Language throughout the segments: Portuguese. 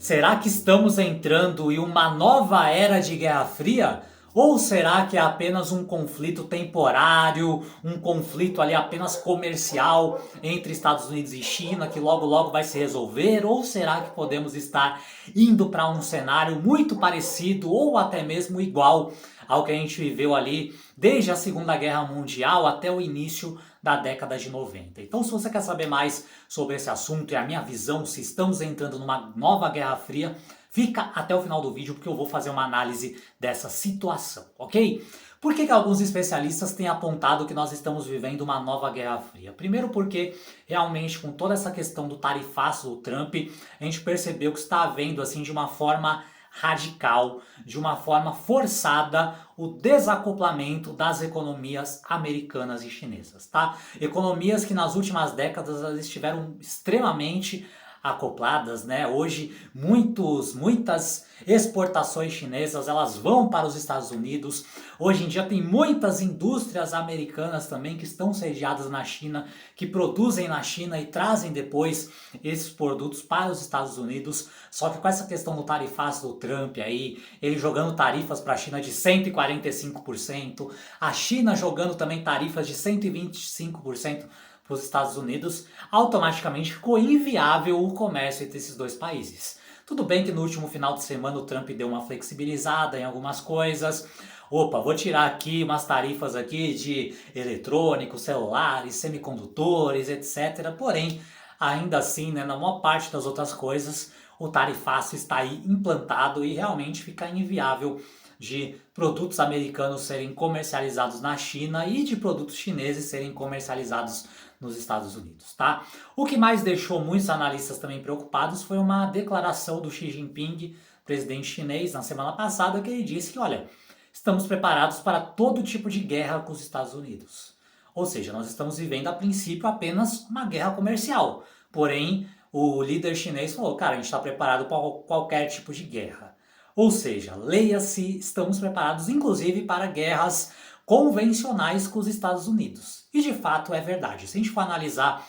Será que estamos entrando em uma nova era de Guerra Fria? Ou será que é apenas um conflito temporário, um conflito ali apenas comercial entre Estados Unidos e China que logo logo vai se resolver? Ou será que podemos estar indo para um cenário muito parecido ou até mesmo igual ao que a gente viveu ali desde a Segunda Guerra Mundial até o início da década de 90? Então, se você quer saber mais sobre esse assunto e a minha visão se estamos entrando numa nova Guerra Fria, fica até o final do vídeo porque eu vou fazer uma análise dessa situação, ok? Por que alguns especialistas têm apontado que nós estamos vivendo uma nova Guerra Fria? Primeiro porque realmente com toda essa questão do tarifaço do Trump, a gente percebeu que está havendo assim de uma forma radical, de uma forma forçada, o desacoplamento das economias americanas e chinesas, tá? Economias que nas últimas décadas elas estiveram extremamente acopladas, né? Hoje muitas exportações chinesas elas vão para os Estados Unidos. Hoje em dia tem muitas indústrias americanas também que estão sediadas na China, que produzem na China e trazem depois esses produtos para os Estados Unidos. Só que com essa questão do tarifaço do Trump aí, ele jogando tarifas para a China de 145%, a China jogando também tarifas de 125% para os Estados Unidos, automaticamente ficou inviável o comércio entre esses dois países. Tudo bem que no último final de semana o Trump deu uma flexibilizada em algumas coisas. Opa, vou tirar aqui umas tarifas aqui de eletrônicos, celulares, semicondutores, etc. Porém, ainda assim, né, na maior parte das outras coisas, o tarifaço está aí implantado e realmente fica inviável de produtos americanos serem comercializados na China e de produtos chineses serem comercializados nos Estados Unidos, tá? O que mais deixou muitos analistas também preocupados foi uma declaração do Xi Jinping, presidente chinês, na semana passada, que ele disse que, olha, estamos preparados para todo tipo de guerra com os Estados Unidos. Ou seja, nós estamos vivendo a princípio apenas uma guerra comercial. Porém, o líder chinês falou, cara, a gente está preparado para qualquer tipo de guerra. Ou seja, leia-se, estamos preparados inclusive para guerras convencionais com os Estados Unidos. E de fato é verdade. Se a gente for analisar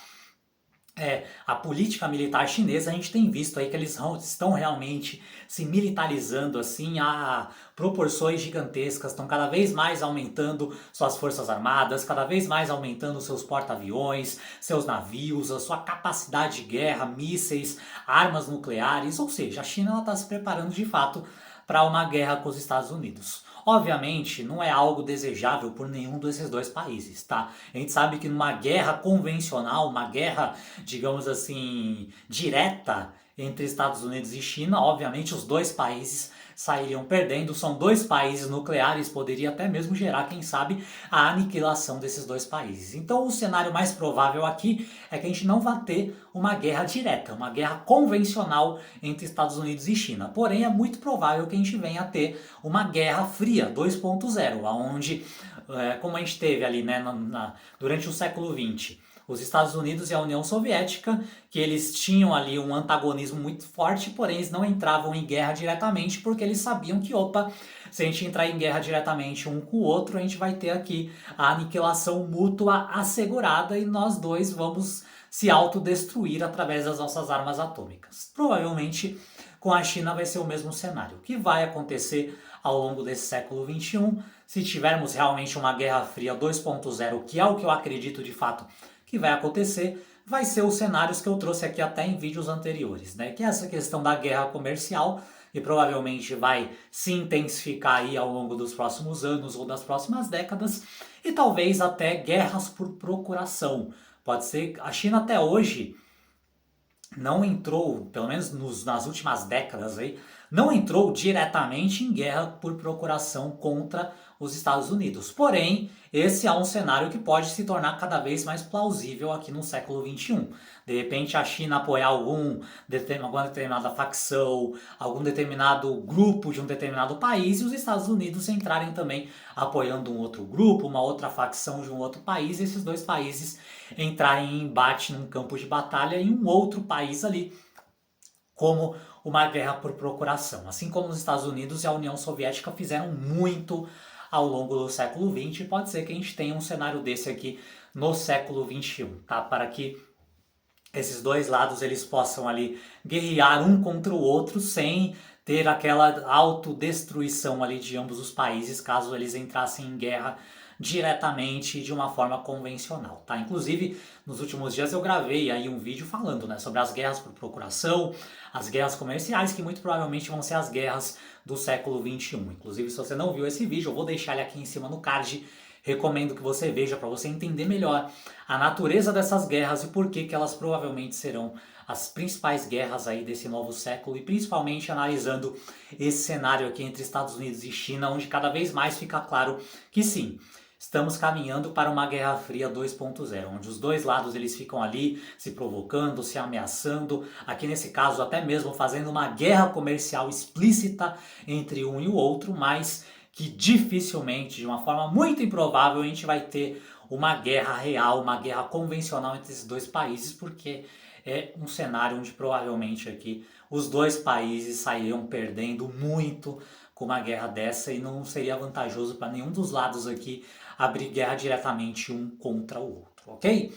a política militar chinesa, a gente tem visto aí que eles estão realmente se militarizando assim a proporções gigantescas, estão cada vez mais aumentando suas forças armadas, cada vez mais aumentando seus porta-aviões, seus navios, a sua capacidade de guerra, mísseis, armas nucleares, ou seja, a China está se preparando de fato para uma guerra com os Estados Unidos. Obviamente, não é algo desejável por nenhum desses dois países, tá? A gente sabe que numa guerra convencional, uma guerra, digamos assim, direta entre Estados Unidos e China, obviamente os dois países sairiam perdendo. São dois países nucleares, poderia até mesmo gerar, quem sabe, a aniquilação desses dois países. Então o cenário mais provável aqui é que a gente não vá ter uma guerra direta, uma guerra convencional entre Estados Unidos e China. Porém, é muito provável que a gente venha a ter uma guerra fria 2.0, onde, como a gente teve ali né, durante o século XX, os Estados Unidos e a União Soviética, que eles tinham ali um antagonismo muito forte, porém eles não entravam em guerra diretamente, porque eles sabiam que, opa, se a gente entrar em guerra diretamente um com o outro, a gente vai ter aqui a aniquilação mútua assegurada e nós dois vamos se autodestruir através das nossas armas atômicas. Provavelmente com a China vai ser o mesmo cenário. O que vai acontecer ao longo desse século XXI, se tivermos realmente uma Guerra Fria 2.0, que é o que eu acredito de fato que vai acontecer, vai ser os cenários que eu trouxe aqui até em vídeos anteriores, né? Que é essa questão da guerra comercial, e provavelmente vai se intensificar aí ao longo dos próximos anos ou das próximas décadas, e talvez até guerras por procuração. Pode ser, a China até hoje não entrou, pelo menos nas últimas décadas aí, não entrou diretamente em guerra por procuração contra os Estados Unidos. Porém, esse é um cenário que pode se tornar cada vez mais plausível aqui no século XXI. De repente a China apoiar alguma determinada facção, algum determinado grupo de um determinado país e os Estados Unidos entrarem também apoiando um outro grupo, uma outra facção de um outro país e esses dois países entrarem em embate num campo de batalha em um outro país ali, como uma guerra por procuração. Assim como os Estados Unidos e a União Soviética fizeram muito ao longo do século XX, pode ser que a gente tenha um cenário desse aqui no século XXI, tá? Para que esses dois lados eles possam ali guerrear um contra o outro sem ter aquela autodestruição ali de ambos os países, caso eles entrassem em guerra diretamente de uma forma convencional, tá? Inclusive, nos últimos dias eu gravei aí um vídeo falando, né, sobre as guerras por procuração, as guerras comerciais, que muito provavelmente vão ser as guerras do século XXI. Inclusive, se você não viu esse vídeo, eu vou deixar ele aqui em cima no card. Recomendo que você veja para você entender melhor a natureza dessas guerras e por que elas provavelmente serão as principais guerras aí desse novo século, e principalmente analisando esse cenário aqui entre Estados Unidos e China, onde cada vez mais fica claro que sim, estamos caminhando para uma Guerra Fria 2.0, onde os dois lados eles ficam ali se provocando, se ameaçando, aqui nesse caso até mesmo fazendo uma guerra comercial explícita entre um e o outro, mas que dificilmente, de uma forma muito improvável, a gente vai ter uma guerra real, uma guerra convencional entre esses dois países, porque é um cenário onde provavelmente aqui os dois países sairiam perdendo muito com uma guerra dessa e não seria vantajoso para nenhum dos lados aqui abrir guerra diretamente um contra o outro, ok?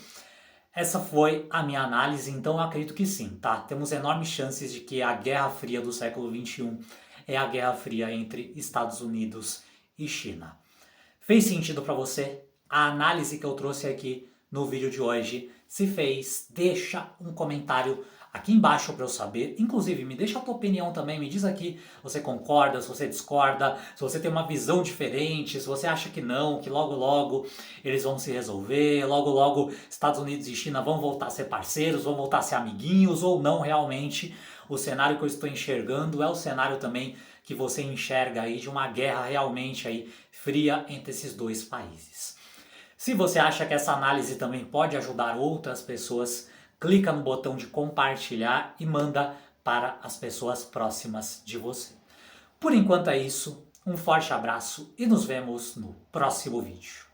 Essa foi a minha análise, então eu acredito que sim, tá? Temos enormes chances de que a Guerra Fria do século XXI é a Guerra Fria entre Estados Unidos e China. Fez sentido para você? A análise que eu trouxe aqui no vídeo de hoje, se fez, deixa um comentário aqui embaixo para eu saber. Inclusive, me deixa a tua opinião também, me diz aqui se você concorda, se você discorda, se você tem uma visão diferente, se você acha que não, que logo logo eles vão se resolver, logo logo Estados Unidos e China vão voltar a ser parceiros, vão voltar a ser amiguinhos ou não realmente. O cenário que eu estou enxergando é o cenário também que você enxerga aí de uma guerra realmente aí fria entre esses dois países. Se você acha que essa análise também pode ajudar outras pessoas, clica no botão de compartilhar e manda para as pessoas próximas de você. Por enquanto é isso, um forte abraço e nos vemos no próximo vídeo.